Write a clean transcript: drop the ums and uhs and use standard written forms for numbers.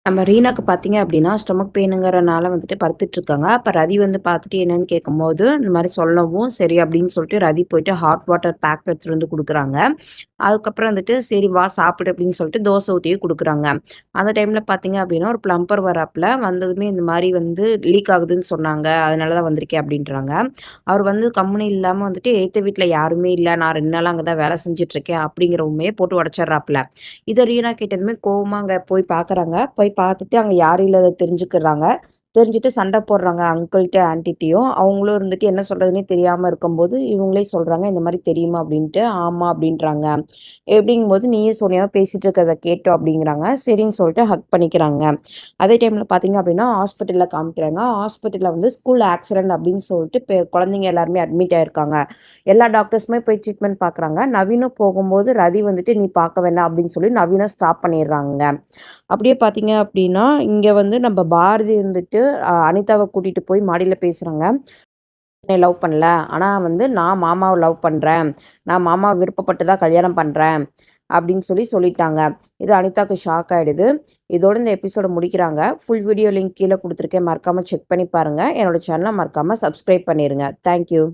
நம்ம ரீனாக்கு பார்த்தீங்க அப்படின்னா, ஸ்டொமக் பெயினுங்கிறனால வந்துட்டு படுத்துட்ருக்காங்க. அப்ப ரதி வந்து பார்த்துட்டு என்னன்னு கேட்கும்போது, இந்த மாரி சொல்லவும், சரி அப்படின்னு சொல்லிட்டு ரதி போயிட்டு ஹாட் வாட்டர் பேக் எடுத்துட்டு வந்து குடுக்குறாங்க. அதுக்கப்புறம் வந்துட்டு, "சரி வா சாப்பிடு" அப்படின்னு சொல்லிட்டு தோசை ஊத்தியும் குடுக்குறாங்க. அந்த டைம்ல பார்த்தீங்க அப்படின்னா, ஒரு பிளம்பர் வராப்புல. வந்ததுமே இந்த மாரி வந்து லீக் ஆகுதுன்னு சொன்னாங்க. அதனால தான் வந்திருக்கேன் அப்படின்றாங்க. அவர் வந்து கம்முனு இல்லாம வந்துட்டு, "எதுத்த வீட்ல யாருமே இல்ல. நான் 2 நாளா அங்க தான் வேலை செஞ்சுட்ருக்கேன்" அப்படிங்கிற உண்மைய போட்டு உடைச்சர்றாப்புல. இத ரீனா கேட்டதுமே கோவமா அங்க போய் பார்க்குறாங்க. போய் பார்த்துட்டு அங்க யாரும் இல்லாதத தெரிஞ்சுக்கிறாங்க. தெரிஞ்சுட்டு சண்டை போடுறாங்க அங்கிள்ட்ட, ஆன்டிட்டயும். அவங்களும் இருந்துட்டு என்ன சொல்றதுன்னே தெரியாம இருக்கும்போது, இவங்களே சொல்றாங்க, "இந்த மாரி தெரியுமா?" அப்படின்ட்டு. "ஆமா" அப்படின்றாங்க. எப்படிங்கும்போது, "நீயும் சோனியாவும் பேசிட்டு இருக்கிறத கேட்டோம்" அப்படிங்கிறாங்க. சரின்னு சொல்லிட்டு ஹக் பண்ணிக்கிறாங்க. அதே டைம்ல பார்த்தீங்க அப்படின்னா, ஹாஸ்பிட்டல்ல காமிக்கிறாங்க. ஹாஸ்பிட்டல்ல வந்து ஸ்கூல் ஆக்சிடென்ட் அப்படின்னு சொல்லிட்டு குழந்தைங்க எல்லாருமே அட்மிட் ஆயிருக்காங்க. எல்லா டாக்டர்ஸுமே போய் ட்ரீட்மெண்ட் பார்க்குறாங்க. நவீனும் போகும்போது, ரதி வந்துட்டு, "நீ பார்க்க வேண்டாம்" அப்படின்னு சொல்லி நவீன ஸ்டாப் பண்ணிடுறாங்க. அப்படியே பார்த்தீங்க அப்படின்னா, இங்க வந்து நம்ம பாரதி இருந்துட்டு அனிதாவ கூட்டிட்டு போய் மாடியில பேசுறாங்க. "என்னைய லவ் பண்ணல. ஆனா வந்து நான் மாமாவ லவ் பண்றேன். நான் மாமாவ விருப்பப்பட்டு தான் கல்யாணம் பண்றேன்." அப்படின்னு சொல்லிட்டாங்க. இது அனிதாக்கு ஷாக் ஆயிடுது. இதோட இந்த எபிசோட முடிக்கிறாங்க. ஃபுல் வீடியோ லிங்க் கீழ குடுத்துருக்கேன். மறக்காம செக் பண்ணி பாருங்க. என்னோட சேனல மறக்காம சப்ஸ்கிரைப் பண்ணிருங்க. Thank you.